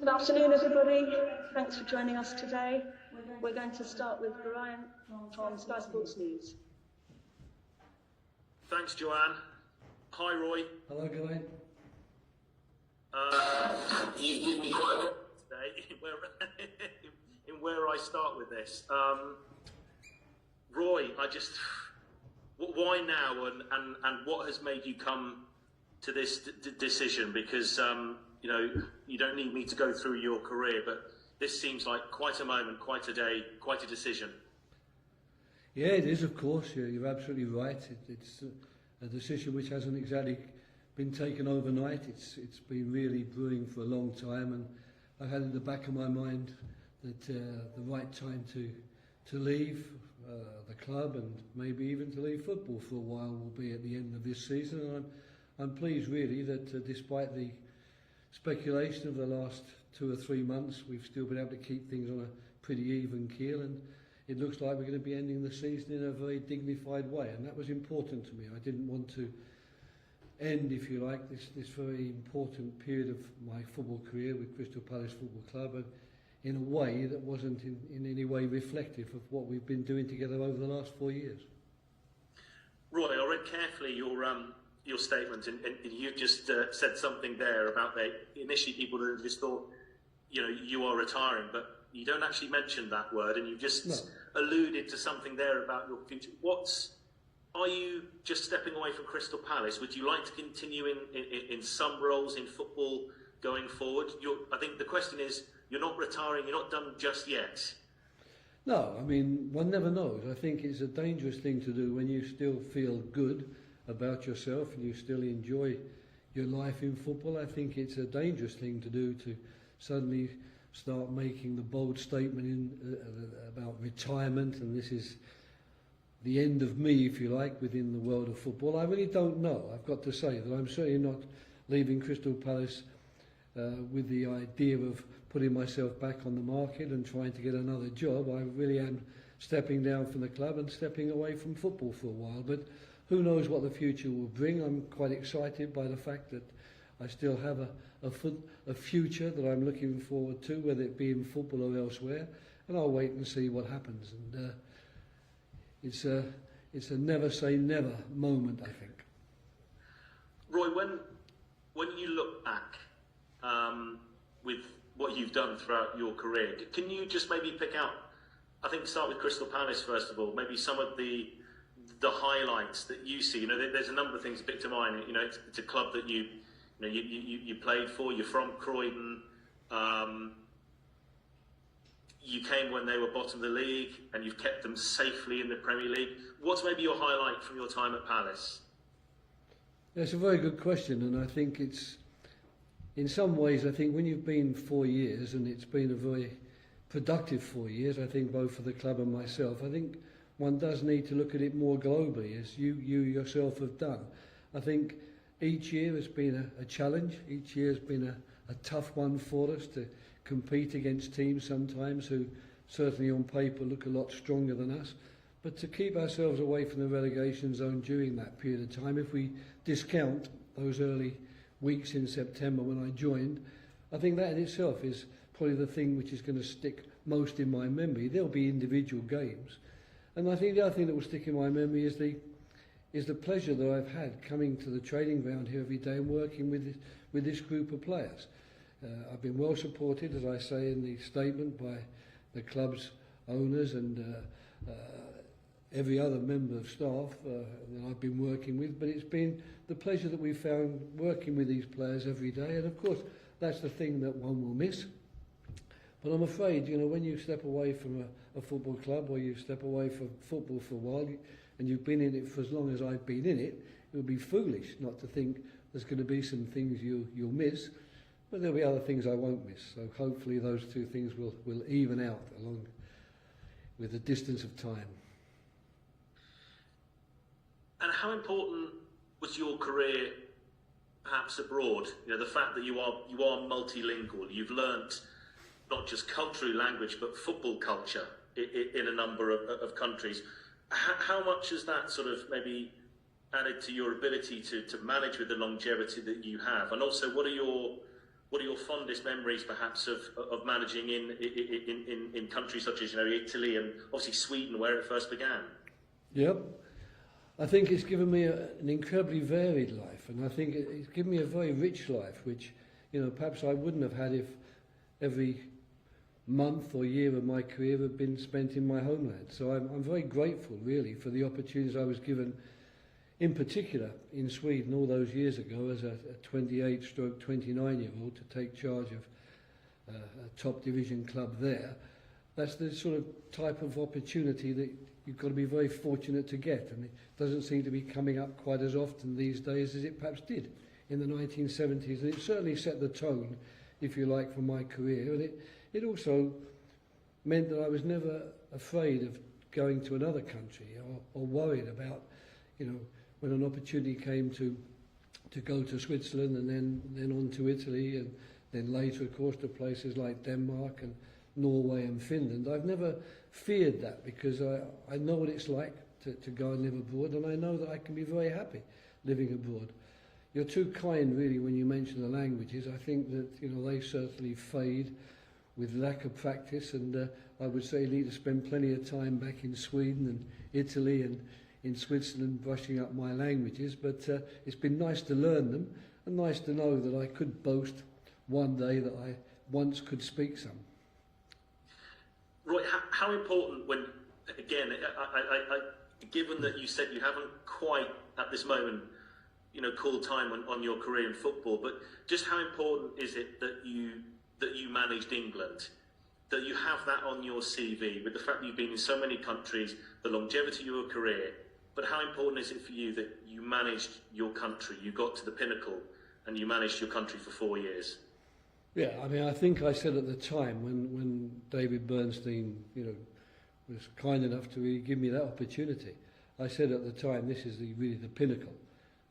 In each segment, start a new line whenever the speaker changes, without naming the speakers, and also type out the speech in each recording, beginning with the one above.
Good afternoon, everybody. Thanks for joining us today. We're going to start with Brian from Sky Sports News.
Thanks, Joanne. Hi, Roy.
Hello, Glenn.
You've given me quite a lot today in where I start with this. Roy, why now, and what has made you come to this decision? Because you know, you don't need me to go through your career, but this seems like quite a moment, quite a day, quite a decision.
Yeah, it is, of course. You're absolutely right. It's a decision which hasn't exactly been taken overnight. It's been really brewing for a long time, and I had in the back of my mind that the right time to leave the club, and maybe even to leave football for a while, will be at the end of this season. And I'm pleased really that despite the speculation of the last 2 or 3 months, we've still been able to keep things on a pretty even keel, and it looks like we're going to be ending the season in a very dignified way, and that was important to me. I didn't want to end, if you like, this very important period of my football career with Crystal Palace Football Club in a way that wasn't in any way reflective of what we've been doing together over the last 4 years.
Roy, I read carefully your statement, and you just said something there about initially people just thought, you know, you are retiring, but you don't actually mention that word, and you just alluded to something there about your future. Are you just stepping away from Crystal Palace? Would you like to continue in some roles in football going forward? I think the question is, you're not retiring, you're not done just yet.
No, I mean, one never knows. I think it's a dangerous thing to do when you still feel good about yourself and you still enjoy your life in football. I think it's a dangerous thing to do, to suddenly start making the bold statement about retirement, and this is the end of me, if you like, within the world of football. I really don't know. I've got to say that I'm certainly not leaving Crystal Palace with the idea of putting myself back on the market and trying to get another job. I really am stepping down from the club and stepping away from football for a while, but who knows what the future will bring. I'm quite excited by the fact that I still have a future that I'm looking forward to, whether it be in football or elsewhere, and I'll wait and see what happens. And it's a never say never moment, I think.
Roy, when you look back with what you've done throughout your career, can you just maybe pick out, I think start with Crystal Palace first of all, maybe some of the highlights that you see? You know, there's a number of things that pick to mind. You know, it's a club that you played for. You're from Croydon. You came when they were bottom of the league, and you've kept them safely in the Premier League. What's maybe your highlight from your time at Palace?
That's a very good question, and I think it's, in some ways, I think when you've been 4 years, and it's been a very productive 4 years, I think both for the club and myself, I think one does need to look at it more globally, as you yourself have done. I think each year has been a challenge. Each year has been a tough one for us to compete against teams sometimes who certainly on paper look a lot stronger than us. But to keep ourselves away from the relegation zone during that period of time, if we discount those early weeks in September when I joined, I think that in itself is probably the thing which is going to stick most in my memory. There'll be individual games. And I think the other thing that will stick in my memory is the pleasure that I've had coming to the training ground here every day and working with this group of players. I've been well supported, as I say in the statement, by the club's owners and every other member of staff that I've been working with. But it's been the pleasure that we've found working with these players every day. And of course, that's the thing that one will miss. But I'm afraid, you know, when you step away from a football club, or you step away from football for a while, and you've been in it for as long as I've been in it, it would be foolish not to think there's going to be some things you'll miss, but there'll be other things I won't miss. So hopefully those two things will even out along with the distance of time.
And how important was your career perhaps abroad? You know, the fact that you are multilingual, you've learnt not just culturally language, but football culture in a number of countries. How much has that sort of maybe added to your ability to manage with the longevity that you have? And also, what are what are your fondest memories, perhaps, of managing in countries such as Italy and obviously Sweden, where it first began?
Yep. I think it's given me an incredibly varied life, and I think it's given me a very rich life, which perhaps I wouldn't have had if every month or year of my career had been spent in my homeland. So I'm very grateful, really, for the opportunities I was given, in particular in Sweden all those years ago as a 28-29-year-old to take charge of a top division club there. That's the sort of type of opportunity that you've got to be very fortunate to get, and it doesn't seem to be coming up quite as often these days as it perhaps did in the 1970s, and it certainly set the tone, if you like, for my career. And it also meant that I was never afraid of going to another country or worried about, when an opportunity came to go to Switzerland and then on to Italy, and then later, of course, to places like Denmark and Norway and Finland. I've never feared that, because I know what it's like to go and live abroad, and I know that I can be very happy living abroad. You're too kind, really, when you mention the languages. I think that they certainly fade with lack of practice, and I would say you need to spend plenty of time back in Sweden and Italy and in Switzerland brushing up my languages, but it's been nice to learn them, and nice to know that I could boast one day that I once could speak some.
Roy, how important, when, again, I given that you said you haven't quite at this moment, called time on your career in football, but just how important is it that you managed England, that you have that on your CV, with the fact that you've been in so many countries, the longevity of your career, but how important is it for you that you managed your country, you got to the pinnacle, and you managed your country for 4 years?
Yeah, I mean, I think I said at the time when David Bernstein, was kind enough to really give me that opportunity, I said at the time, this is really the pinnacle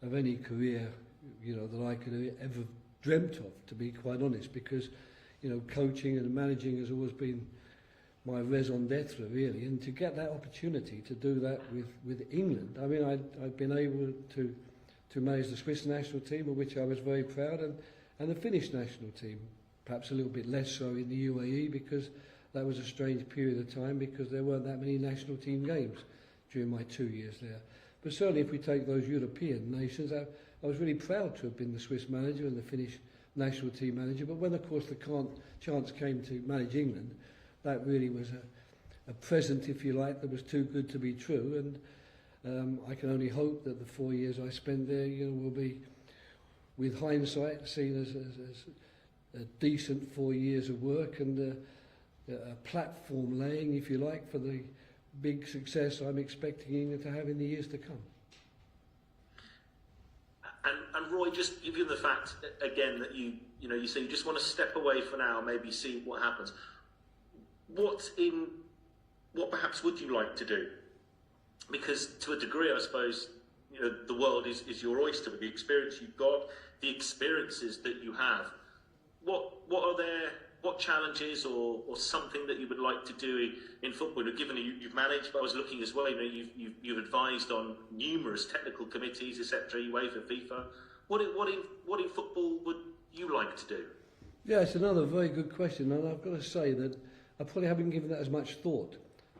of any career, that I could have ever dreamt of, to be quite honest, because, coaching and managing has always been my raison d'etre, really, and to get that opportunity to do that with England. I mean, I'd been able to manage the Swiss national team, of which I was very proud, and the Finnish national team, perhaps a little bit less so in the UAE, because that was a strange period of time, because there weren't that many national team games during my 2 years there. But certainly if we take those European nations, I was really proud to have been the Swiss manager and the Finnish national team manager. But when, of course, the chance came to manage England, that really was a present, if you like, that was too good to be true. And I can only hope that the 4 years I spent there, will be, with hindsight, seen as a decent 4 years of work, and a platform laying, if you like, for the big success I'm expecting England to have in the years to come.
And Roy, just given the fact again that you say you just want to step away for now, maybe see what happens. What perhaps would you like to do? Because to a degree, I suppose, the world is your oyster with the experience you've got, the experiences that you have. What challenges or something that you would like to do in football? Given you've managed, but I was looking as well. You've advised on numerous technical committees, etc. UEFA, FIFA. What in football would you like to do?
Yeah, it's another very good question, and I've got to say that I probably haven't given that as much thought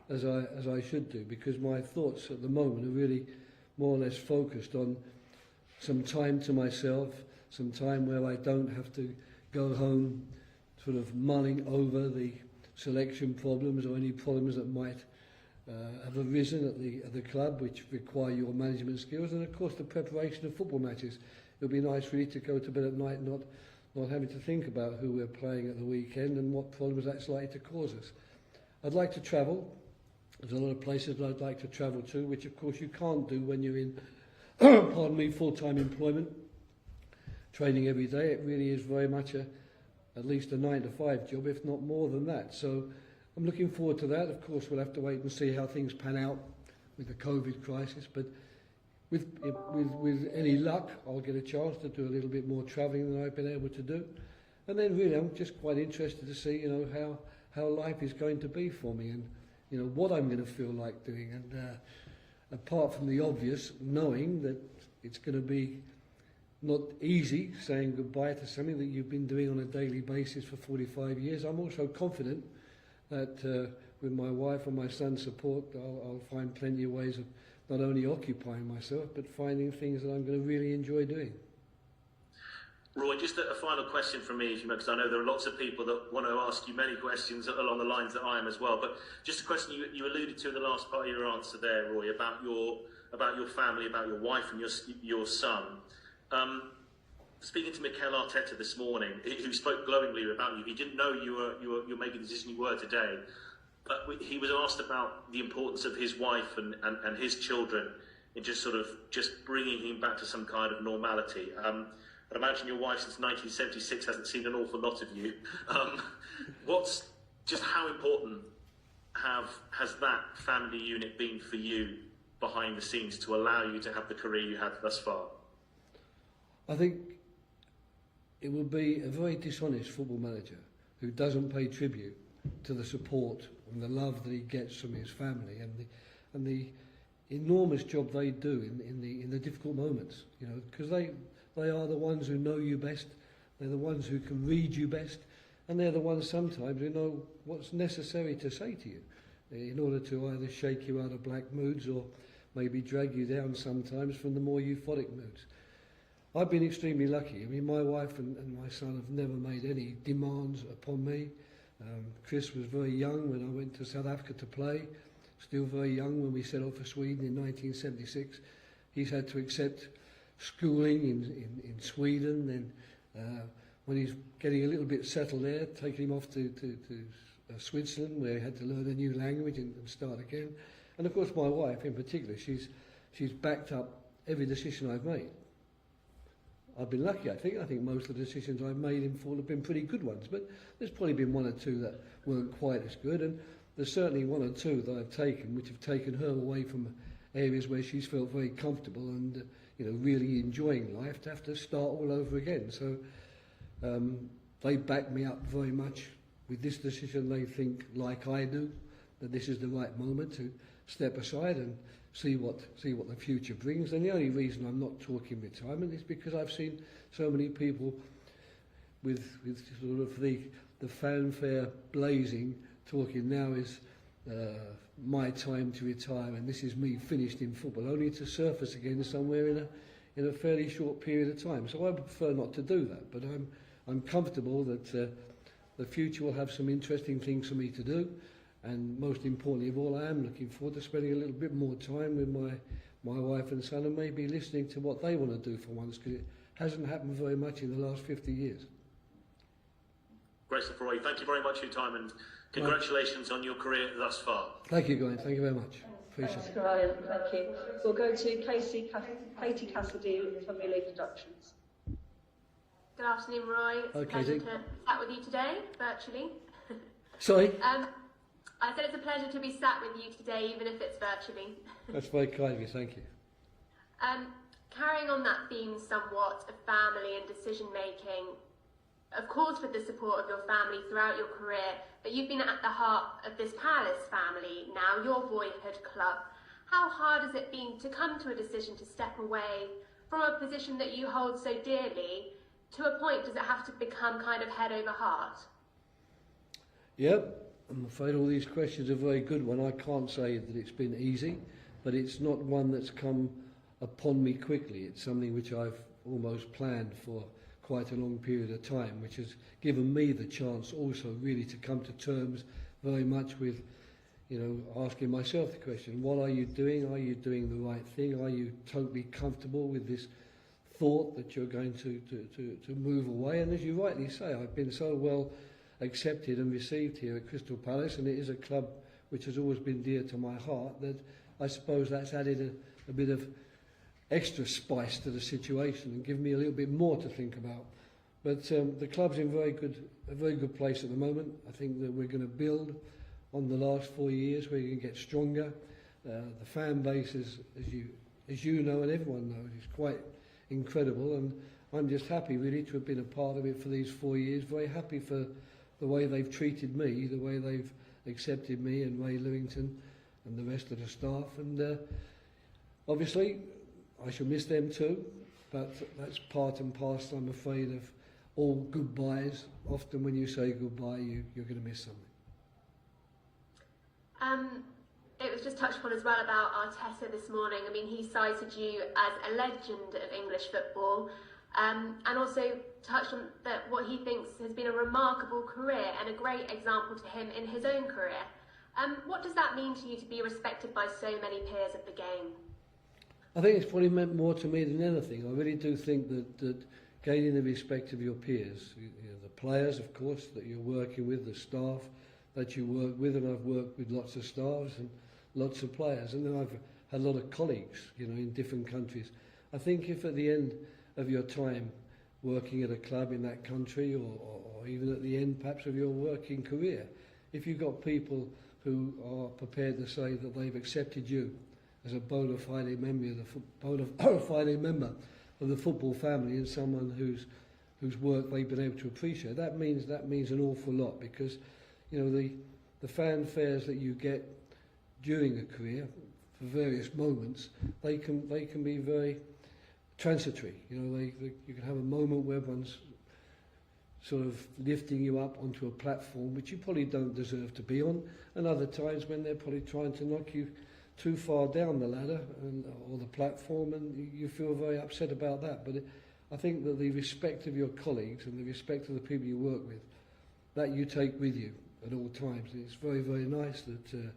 as I should do, because my thoughts at the moment are really more or less focused on some time to myself, some time where I don't have to go home sort of mulling over the selection problems or any problems that might have arisen at the club, which require your management skills, and of course the preparation of football matches. It'll be nice really to go to bed at night not having to think about who we're playing at the weekend and what problems that's likely to cause us. I'd like to travel. There's a lot of places that I'd like to travel to, which of course you can't do when you're in pardon me, full-time employment, training every day. It really is very much at least a 9-to-5 job, if not more than that. So I'm looking forward to that. Of course, we'll have to wait and see how things pan out with the COVID crisis, but with any luck, I'll get a chance to do a little bit more travelling than I've been able to do. And then really, I'm just quite interested to see, how life is going to be for me, and what I'm going to feel like doing. And apart from the obvious, knowing that it's going to be not easy saying goodbye to something that you've been doing on a daily basis for 45 years. I'm also confident that with my wife and my son's support, I'll find plenty of ways of not only occupying myself, but finding things that I'm going to really enjoy doing.
Roy, just a final question from me, because I know there are lots of people that want to ask you many questions along the lines that I am as well. But just a question you alluded to in the last part of your answer there, Roy, about your family, about your wife and your son. Speaking to Mikel Arteta this morning, who spoke glowingly about you, he didn't know you were making the decision you were today. But he was asked about the importance of his wife and his children in just bringing him back to some kind of normality. I'd imagine your wife since 1976 hasn't seen an awful lot of you. How important has that family unit been for you behind the scenes to allow you to have the career you had thus far?
I think it would be a very dishonest football manager who doesn't pay tribute to the support and the love that he gets from his family and the enormous job they do in the difficult moments. Because they are the ones who know you best, they're the ones who can read you best, and they're the ones sometimes who know what's necessary to say to you in order to either shake you out of black moods or maybe drag you down sometimes from the more euphoric moods. I've been extremely lucky. I mean, my wife and my son have never made any demands upon me. Chris was very young when I went to South Africa to play, still very young when we set off for Sweden in 1976. He's had to accept schooling in Sweden, then when he's getting a little bit settled there, taking him off to Switzerland, where he had to learn a new language and start again. And of course my wife in particular, she's backed up every decision I've made. I've been lucky, I think most of the decisions I've made in full have been pretty good ones, but there's probably been one or two that weren't quite as good, and there's certainly one or two that I've taken which have taken her away from areas where she's felt very comfortable and really enjoying life, to have to start all over again. So they back me up very much with this decision. They think, like I do, that this is the right moment to step aside and see what the future brings. And the only reason I'm not talking retirement is because I've seen so many people with sort of the fanfare blazing, talking now is my time to retire and this is me finished in football, only to surface again somewhere in a fairly short period of time. So I prefer not to do that, but I'm comfortable that the future will have some interesting things for me to do, and most importantly of all, I am looking forward to spending a little bit more time with my wife and son, and maybe listening to what they want to do for once, because it hasn't happened very much in the last 50 years.
Great stuff, Roy. Thank you very much for your time, and congratulations on your career thus far.
Thank you, Brian. Thank you very much. Appreciate
Thanks,
it.
Brian. Thank you. We'll go to Katie Cassidy from Elite Productions.
Good afternoon, Roy. It's a pleasure to chat with you today, virtually.
Sorry?
I said it's a pleasure to be sat with you today, even if it's virtually.
That's very kind of you, thank you.
Carrying on that theme somewhat of family and decision-making, of course with the support of your family throughout your career, but you've been at the heart of this Palace family, now your boyhood club. How hard has it been to come to a decision to step away from a position that you hold so dearly? To a point, does it have to become kind of head over heart?
Yep, I'm afraid all these questions are very good one. I can't say that it's been easy, but it's not one that's come upon me quickly. It's something which I've almost planned for quite a long period of time, which has given me the chance also really to come to terms very much with, asking myself the question, what are you doing? Are you doing the right thing? Are you totally comfortable with this thought that you're going to move away? And as you rightly say, I've been so well accepted and received here at Crystal Palace, and it is a club which has always been dear to my heart, that I suppose that's added a bit of extra spice to the situation and given me a little bit more to think about. But the club's in a very good place at the moment. I think that we're going to build on the last 4 years. We're going to get stronger. The fan base, as you know and everyone knows, is quite incredible, and I'm just happy really to have been a part of it for these 4 years. Very happy for the way they've treated me, the way they've accepted me and Ray Lewington and the rest of the staff, and obviously I shall miss them too, that's part and parcel, I'm afraid, of all goodbyes. Often when you say goodbye, you're going to miss something.
It was just touched upon as well about Arteta this morning. I mean, he cited you as a legend of English football, and also touched on that what he thinks has been a remarkable career and a great example to him in his own career. What does that mean to you to be respected by so many peers of the game?
I think it's probably meant more to me than anything. I really do think that gaining the respect of your peers, the players, of course, that you're working with, the staff that you work with, and I've worked with lots of staffs and lots of players, and then I've had a lot of colleagues, in different countries. I think if at the end of your time working at a club in that country, or even at the end perhaps of your working career, if you've got people who are prepared to say that they've accepted you as a bona fide member of the football family, and someone whose work they've been able to appreciate, that means an awful lot, because the fanfares that you get during a career for various moments, they can be very transitory. You can have a moment where one's sort of lifting you up onto a platform which you probably don't deserve to be on, and other times when they're probably trying to knock you too far down the ladder or the platform, and you feel very upset about that. But I think that the respect of your colleagues and the respect of the people you work with, that you take with you at all times. And it's very, very nice that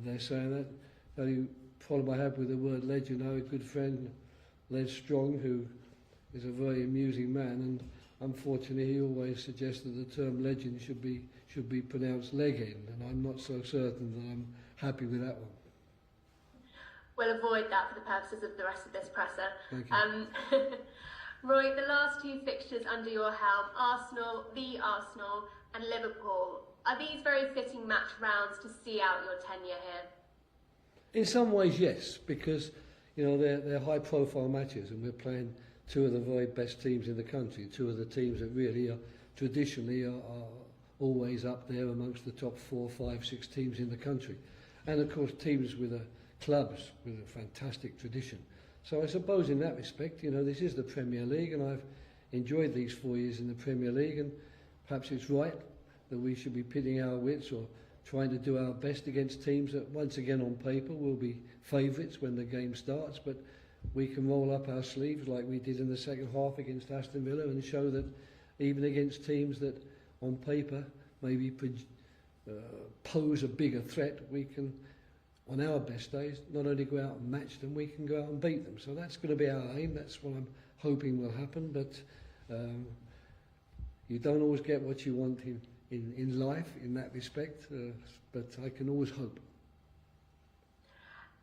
they're saying that. The only problem I have with the word legend, I have a good friend, Les Strong, who is a very amusing man, and unfortunately he always suggests that the term legend should be pronounced legend, and I'm not so certain that I'm happy with that one.
We'll avoid that for the purposes of the rest of this presser.
Thank you.
Roy, the last two fixtures under your helm, Arsenal, and Liverpool, are these very fitting match rounds to see out your tenure here?
In some ways, yes, because they're high-profile matches, and we're playing two of the very best teams in the country, two of the teams that really are traditionally are always up there amongst the top 4, 5, 6 teams in the country, and of course teams with clubs with a fantastic tradition. So I suppose in that respect, this is the Premier League, and I've enjoyed these 4 years in the Premier League, and perhaps it's right that we should be pitting our wits or trying to do our best against teams that, once again on paper, will be favourites when the game starts, but we can roll up our sleeves like we did in the second half against Aston Villa and show that even against teams that on paper maybe pose a bigger threat, we can, on our best days, not only go out and match them, we can go out and beat them. So that's going to be our aim. That's what I'm hoping will happen. But you don't always get what you want in life in that respect, but I can always hope.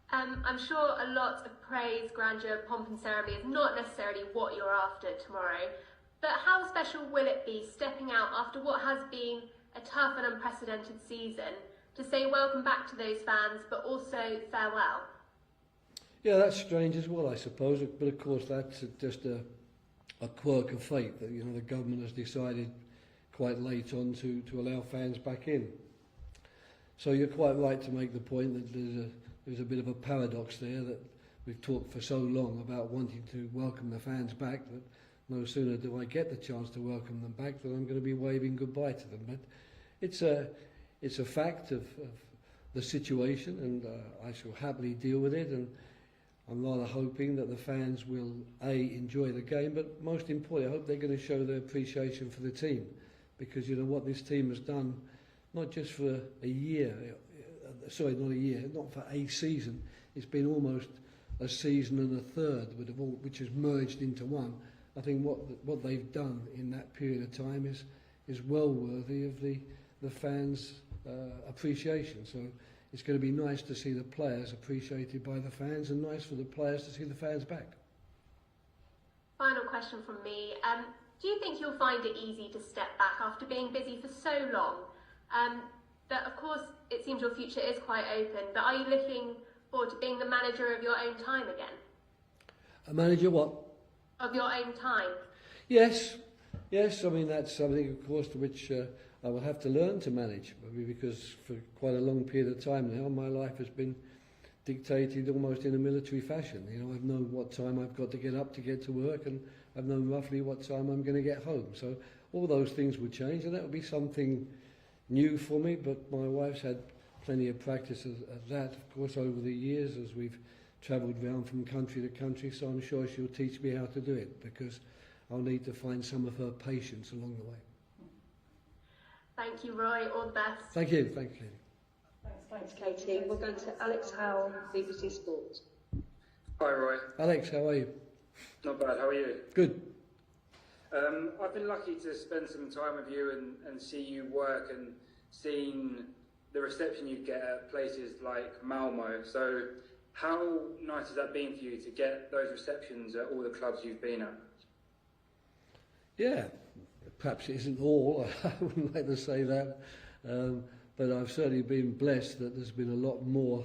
I'm sure a lot of praise, grandeur, pomp and ceremony is not necessarily what you're after tomorrow, but how special will it be stepping out after what has been a tough and unprecedented season to say welcome back to those fans, but also farewell? Yeah,
that's strange as well, I suppose, but of course that's just a quirk of fate that the government has decided quite late on to allow fans back in. So you're quite right to make the point that there's a bit of a paradox there, that we've talked for so long about wanting to welcome the fans back, that no sooner do I get the chance to welcome them back than I'm going to be waving goodbye to them. But it's a fact of the situation, and I shall happily deal with it, and I'm rather hoping that the fans will enjoy the game, but most importantly I hope they're going to show their appreciation for the team, because what this team has done, not just for a year, not for a season, it's been almost a season and a third, which has merged into one. I think what they've done in that period of time is well worthy of the fans' appreciation. So it's going to be nice to see the players appreciated by the fans, and nice for the players to see the fans back.
Final question from me. Do you think you'll find it easy to step back after being busy for so long? But of course, it seems your future is quite open, but are you looking forward to being the manager of your own time again?
A manager what?
Of your own time.
Yes. I mean, that's something, of course, to which I will have to learn to manage, because for quite a long period of time now, my life has been dictated almost in a military fashion. You know, I've known what time I've got to get up to get to work, and I've known roughly what time I'm going to get home. So all those things would change, and that would be something new for me, but my wife's had plenty of practice at that, of course, over the years as we've travelled around from country to country, so I'm sure she'll teach me how to do it, because I'll need to find some of her patience along the way.
Thank you, Roy. All the best.
Thank you. Thank you.
Thanks, Katie. We're going to Alex Howell, BBC Sport.
Hi Roy,
Alex, how are you?
not bad, how are you?
Good.
I've been lucky to spend some time with you and see you work and seen the reception you get at places like Malmo. So how nice has that been for you to get those receptions at all the clubs you've been at?
Yeah, perhaps it isn't all, I wouldn't like to say that, but I've certainly been blessed that there's been a lot more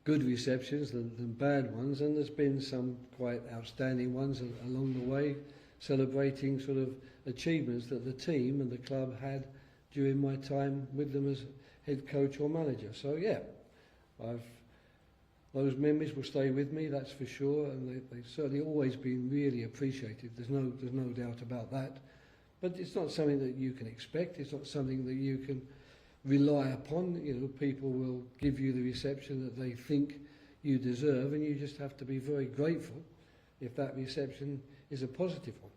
good receptions than bad ones, and there's been some quite outstanding ones along the way, celebrating sort of achievements that the team and the club had during my time with them as head coach or manager. So yeah, those memories will stay with me, that's for sure, and they've certainly always been really appreciated. There's no doubt about that. But it's not something that you can expect. It's not something that you can rely upon. You know, people will give you the reception that they think you deserve, and you just have to be very grateful if that reception is a positive one.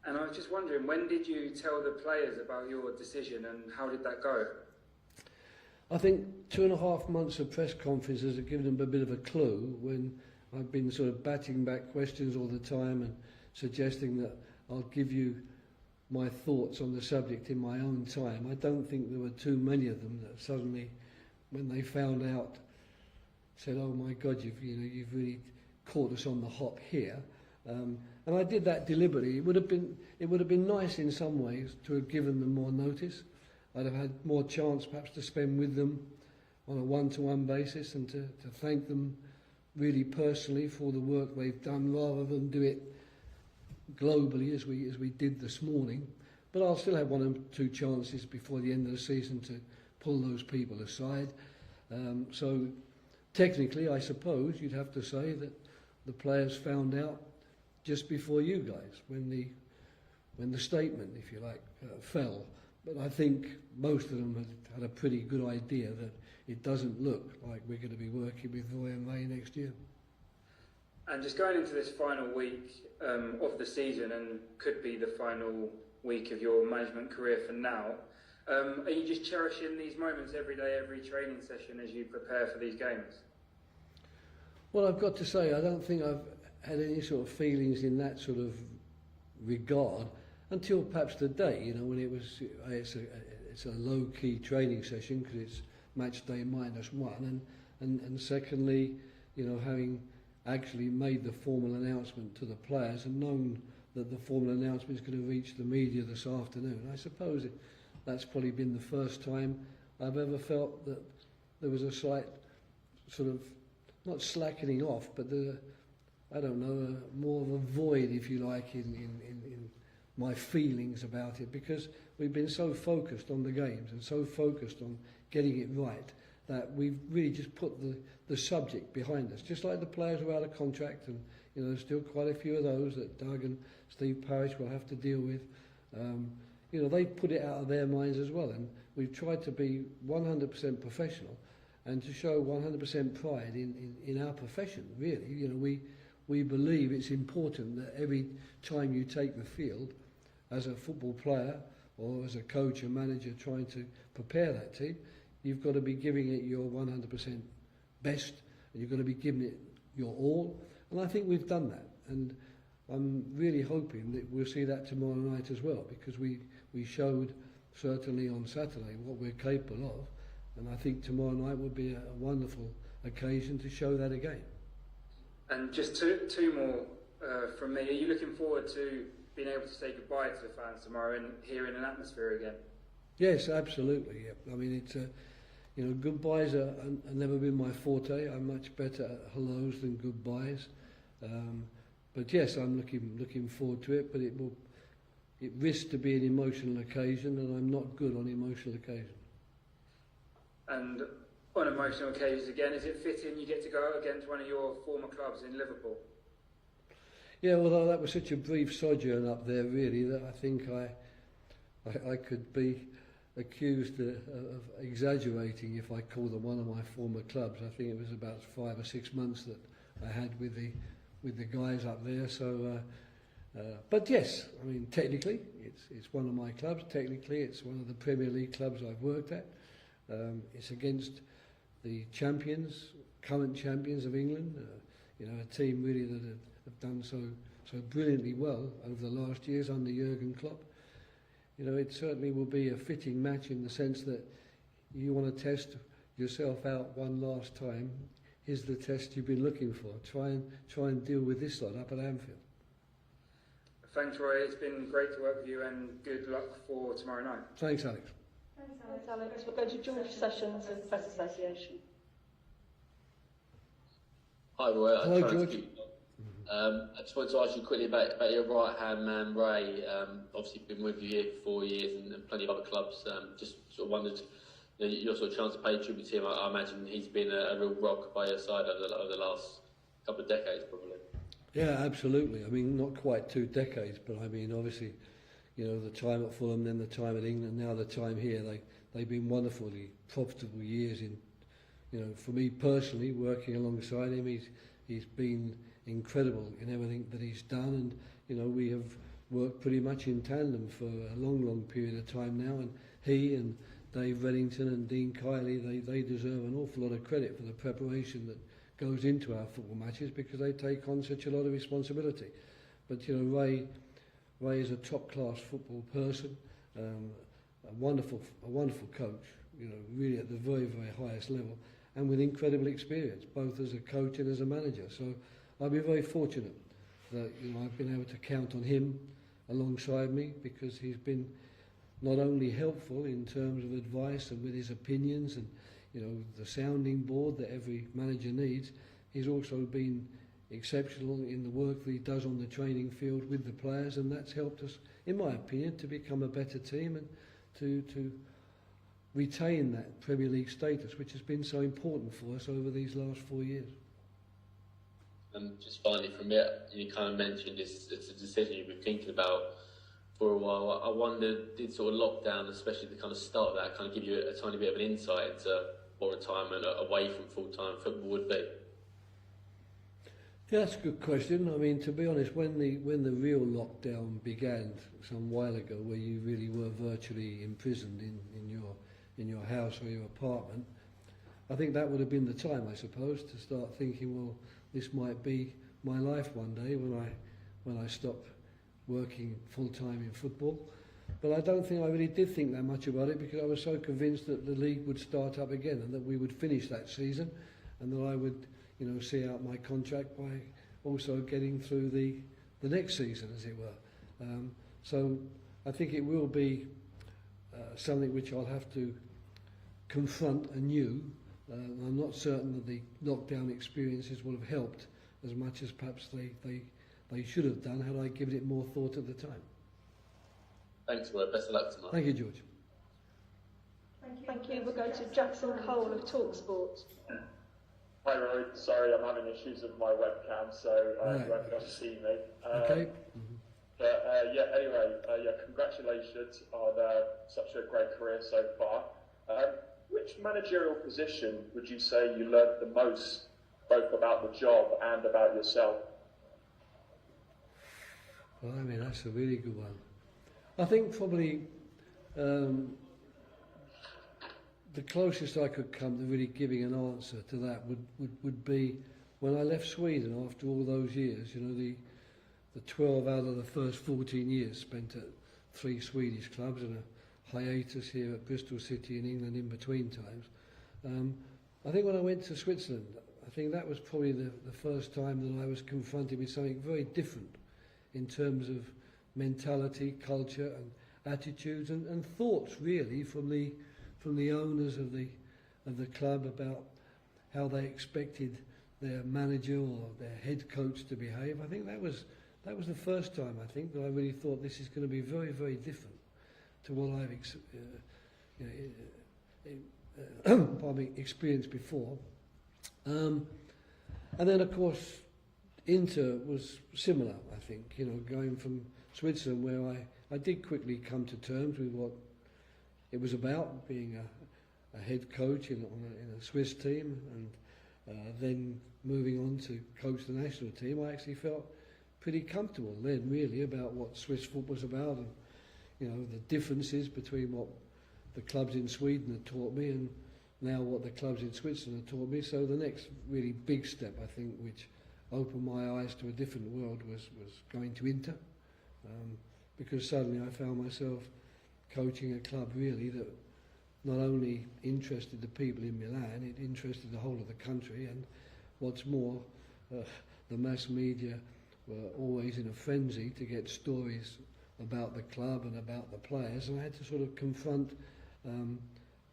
And I was just wondering, when did you tell the players about your decision and how did that go?
I think 2.5 months of press conferences have given them a bit of a clue when I've been sort of batting back questions all the time and suggesting that I'll give you my thoughts on the subject in my own time. I don't think there were too many of them that suddenly, when they found out, said, "Oh my God, you've really caught us on the hop here." And I did that deliberately. It would have been nice in some ways to have given them more notice. I'd have had more chance perhaps to spend with them on a one-to-one basis and to thank them really personally for the work they've done, rather than do it globally as we did this morning. But I'll still have 1 or 2 chances before the end of the season to pull those people aside. So technically, I suppose you'd have to say that the players found out just before you guys, when the statement, if you like, fell. But I think most of them had a pretty good idea that it doesn't look like we're going to be working with Roy and Ray next year.
And just going into this final week of the season, and could be the final week of your management career for now, are you just cherishing these moments every day, every training session as you prepare for these games?
Well, I've got to say, I don't think I've had any sort of feelings in that sort of regard until perhaps today, you know, when it's a low-key training session because it's match day -1, and secondly, you know, having actually made the formal announcement to the players and known that the formal announcement is going to reach the media this afternoon. I suppose that's probably been the first time I've ever felt that there was a slight sort of, not slackening off, but I don't know, more of a void, if you like, in my feelings about it, because we've been so focused on the games and so focused on getting it right that we've really just put the subject behind us. Just like the players who are out of contract, and you know, there's still quite a few of those that Doug and Steve Parish will have to deal with. You know, they put it out of their minds as well, and we've tried to be 100% professional and to show 100% pride in our profession, really. You know, we believe it's important that every time you take the field as a football player or as a coach or manager trying to prepare that team, you've got to be giving it your 100% best, and you've got to be giving it your all. And I think we've done that. And I'm really hoping that we'll see that tomorrow night as well, because we showed certainly on Saturday what we're capable of. And I think tomorrow night would be a wonderful occasion to show that again. And
just two more from me. Are you looking forward to being able to say goodbye to the fans tomorrow and hearing an atmosphere again?
Yes, absolutely. Yeah. I mean, it's you know, goodbyes are never been my forte. I'm much better at hellos than goodbyes. But yes, I'm looking forward to it. But it risks to be an emotional occasion, and I'm not good on emotional occasion.
And on emotional occasions again. Is it fitting you get to go out against one of your former clubs in Liverpool?
Yeah, although that was such a brief sojourn up there, really, that I think I could be accused of exaggerating if I called them one of my former clubs. I think it was about 5 or 6 months that I had with the guys up there. So, but yes, I mean, technically, it's one of my clubs. Technically, it's one of the Premier League clubs I've worked at. It's against the champions, current champions of England. You know, a team really that have done so brilliantly well over the last years under Jurgen Klopp. You know, it certainly will be a fitting match in the sense that you want to test yourself out one last time. Here's the test you've been looking for. Try and deal with this lot up at Anfield.
Thanks, Roy. It's been great to work with you, and good luck for tomorrow night.
Thanks, Alex.
Thanks, Alex. We'll go to George Sessions of the Press Association.
Hi, Roy.
Hello, George.
I just wanted to ask you quickly about your right-hand man, Ray. Obviously, been with you here for 4 years and plenty of other clubs. Just sort of wondered, you know, your sort of chance to pay tribute to him. I imagine he's been a real rock by your side over the last couple of decades, probably.
Yeah, absolutely. I mean, not quite 2 decades, but I mean, obviously, you know, the time at Fulham, then the time at England, now the time here. They've been wonderfully profitable years. In, you know, for me personally, working alongside him, he's been incredible in everything that he's done, and you know, we have worked pretty much in tandem for a long period of time now, and he and Dave Reddington and Dean Kiley, they deserve an awful lot of credit for the preparation that goes into our football matches, because they take on such a lot of responsibility. But you know, Ray is a top-class football person, a wonderful coach, you know, really at the very highest level, and with incredible experience, both as a coach and as a manager. So I'll be very fortunate that, you know, I've been able to count on him alongside me, because he's been not only helpful in terms of advice and with his opinions and, you know, the sounding board that every manager needs, he's also been exceptional in the work that he does on the training field with the players, and that's helped us, in my opinion, to become a better team and to retain that Premier League status, which has been so important for us over these last 4 years.
And just finally from it, you kind of mentioned it's a decision you've been thinking about for a while. I wondered, did sort of lockdown, especially the kind of start of that, kind of give you a tiny bit of an insight into what retirement away from full-time football would be?
Yeah, that's a good question. I mean, to be honest, when the real lockdown began some while ago, where you really were virtually imprisoned in your house or your apartment, I think that would have been the time, I suppose, to start thinking, well, this might be my life one day when I stop working full-time in football. But I don't think I really did think that much about it, because I was so convinced that the league would start up again and that we would finish that season, and that I would, you know, see out my contract by also getting through the next season, as it were. So I think it will be something which I'll have to confront anew. I'm not certain that the lockdown experiences will have helped as much as perhaps they should have done had I given it more thought at the time.
Thanks, Roy. Best of luck tomorrow.
Thank you, George.
Thank you. We'll go to Jackson Cole of TalkSport.
Hi Roy, sorry I'm having issues with my webcam, so you won't be able to see me.
Okay.
But anyway, congratulations on such a great career so far. Which managerial position would you say you learned the most, both about the job and about yourself?
Well, I mean, that's a really good one. I think probably the closest I could come to really giving an answer to that would be when I left Sweden after all those years. You know, the 12 out of the first 14 years spent at 3 Swedish clubs and a hiatus here at Bristol City in England in between times. I think when I went to Switzerland, I think that was probably the first time that I was confronted with something very different in terms of mentality, culture and attitudes and thoughts, really, from the owners of the club about how they expected their manager or their head coach to behave. I think that was the first time, I think, that I really thought this is going to be very, very different to what I've pardon me, experienced before. And then, of course, Inter was similar, I think, you know, going from Switzerland, where I did quickly come to terms with what it was about, being a head coach in a Swiss team, and then moving on to coach the national team. I actually felt pretty comfortable then, really, about what Swiss football was about, and, you know, the differences between what the clubs in Sweden had taught me and now what the clubs in Switzerland had taught me. So the next really big step, I think, which opened my eyes to a different world, was going to Inter, because suddenly I found myself coaching a club really that not only interested the people in Milan, it interested the whole of the country, and what's more, the mass media were always in a frenzy to get stories about the club and about the players, and I had to sort of confront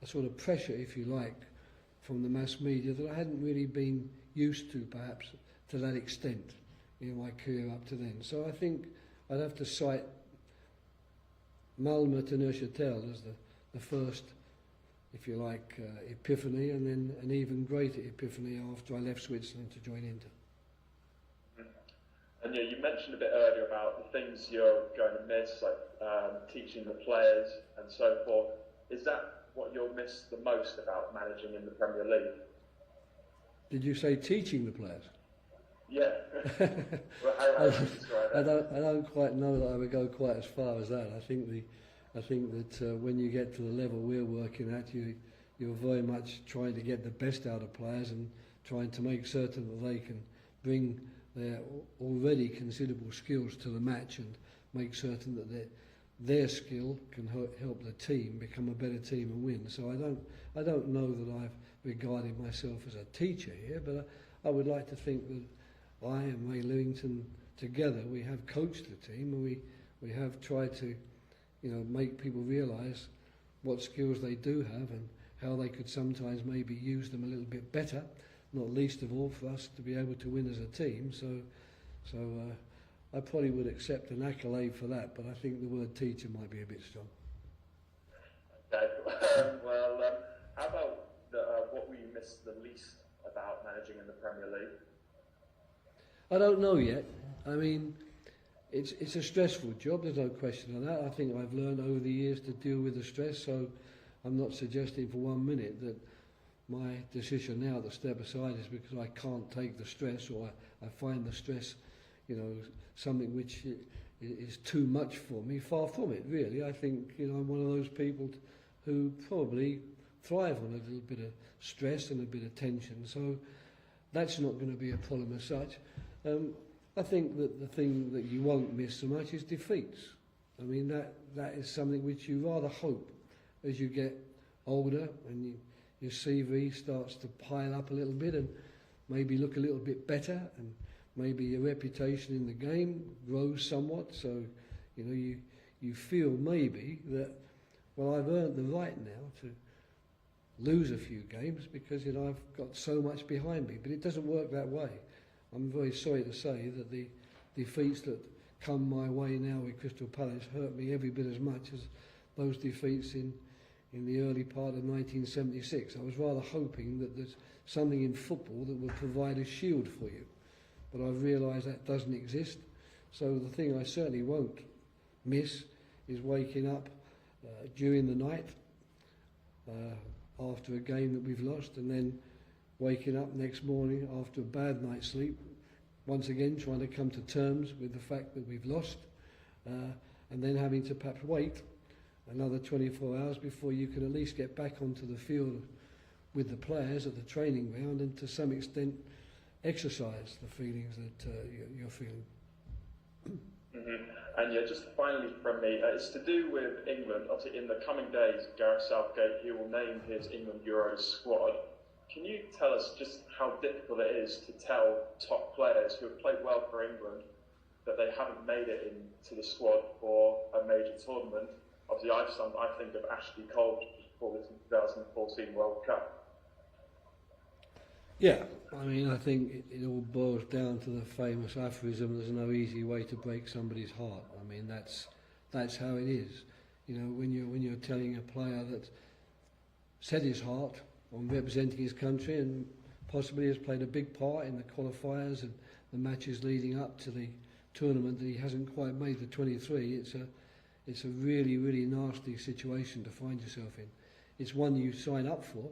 a sort of pressure, if you like, from the mass media that I hadn't really been used to, perhaps, to that extent in my career up to then. So I think I'd have to cite Malmö to Neuchâtel as the first, if you like, epiphany, and then an even greater epiphany after I left Switzerland to join Inter.
And yeah, you mentioned a bit earlier about the things you're going to miss, like teaching the players and so forth. Is that what you'll miss the most about managing in the Premier League?
Did you say teaching the players?
Yeah. Well, how would you describe that?
I don't quite know that I would go quite as far as that. I think that when you get to the level we're working at, you're very much trying to get the best out of players and trying to make certain that they can bring their already considerable skills to the match and make certain that their skill can help the team become a better team and win. So I don't know that I've regarded myself as a teacher here, but I would like to think that I and Ray Lewington together, we have coached the team, and we have tried to, you know, make people realise what skills they do have and how they could sometimes maybe use them a little bit better, not least of all for us to be able to win as a team. So I probably would accept an accolade for that, but I think the word teacher might be a bit strong.
Okay. Well, how about what will you miss the least about managing in the Premier League?
I don't know yet. I mean, it's a stressful job, there's no question of that. I think I've learned over the years to deal with the stress, so I'm not suggesting for 1 minute that my decision now to step aside is because I can't take the stress, or I find the stress, you know, something which is too much for me. Far from it, really. I think, you know, I'm one of those people who probably thrive on a little bit of stress and a bit of tension, so that's not going to be a problem as such. I think that the thing that you won't miss so much is defeats. I mean, that is something which you rather hope as you get older and your CV starts to pile up a little bit and maybe look a little bit better, and maybe your reputation in the game grows somewhat. So, you know, you feel maybe that, well, I've earned the right now to lose a few games because, you know, I've got so much behind me. But it doesn't work that way. I'm very sorry to say that the defeats that come my way now with Crystal Palace hurt me every bit as much as those defeats in the early part of 1976. I was rather hoping that there's something in football that would provide a shield for you. But I've realised that doesn't exist. So the thing I certainly won't miss is waking up during the night after a game that we've lost, and then waking up next morning after a bad night's sleep, once again trying to come to terms with the fact that we've lost, and then having to perhaps wait another 24 hours before you can at least get back onto the field with the players at the training ground and to some extent exercise the feelings that you're feeling.
Mm-hmm. And yeah, just finally from me, it's to do with England. Obviously, in the coming days, Gareth Southgate, he will name his England Euros squad. Can you tell us just how difficult it is to tell top players who have played well for England that they haven't made it into the squad for a major tournament? Obviously, I think of Ashley Cole for the 2014 World Cup.
Yeah, I mean, I think it all boils down to the famous aphorism, there's no easy way to break somebody's heart. I mean, that's how it is. You know, when you're telling a player that set his heart on representing his country, and possibly has played a big part in the qualifiers and the matches leading up to the tournament that he hasn't quite made the 23. It's a really, really nasty situation to find yourself in. It's one you sign up for.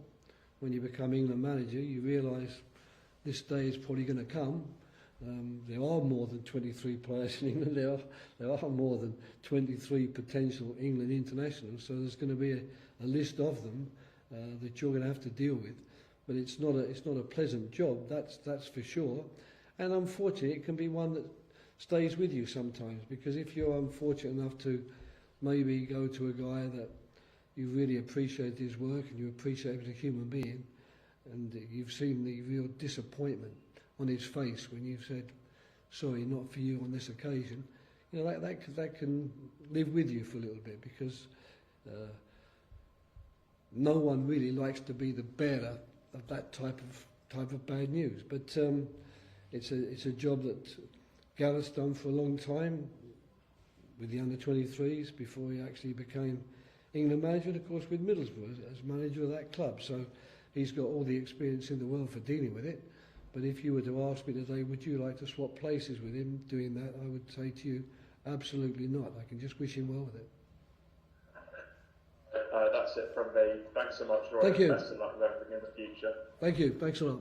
When you become England manager, you realise this day is probably going to come. There are more than 23 players in England. There are more than 23 potential England internationals. So there's going to be a list of them that you're going to have to deal with. But it's not a pleasant job. That's for sure. And unfortunately, it can be one that stays with you sometimes, because if you're unfortunate enough to maybe go to a guy that you really appreciate his work and you appreciate him as a human being, and you've seen the real disappointment on his face when you've said, sorry, not for you on this occasion, you know, that can live with you for a little bit, because no one really likes to be the bearer of that type of bad news. But it's a job that Gareth's done for a long time with the under-23s before he actually became England manager, and of course with Middlesbrough as manager of that club. So he's got all the experience in the world for dealing with it. But if you were to ask me today, would you like to swap places with him doing that, I would say to you, absolutely not. I can just wish him well with it.
That's it from me. Thanks so much, Roy.
Thank you.
Best of luck with everything in the future.
Thank you. Thanks a lot.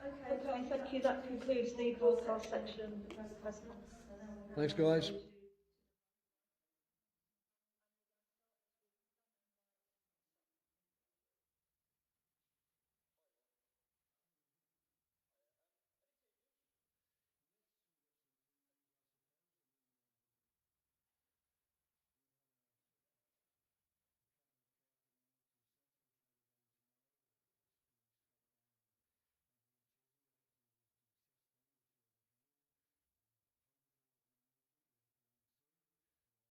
Okay, thank you. That concludes the broadcast section.
Thanks, guys.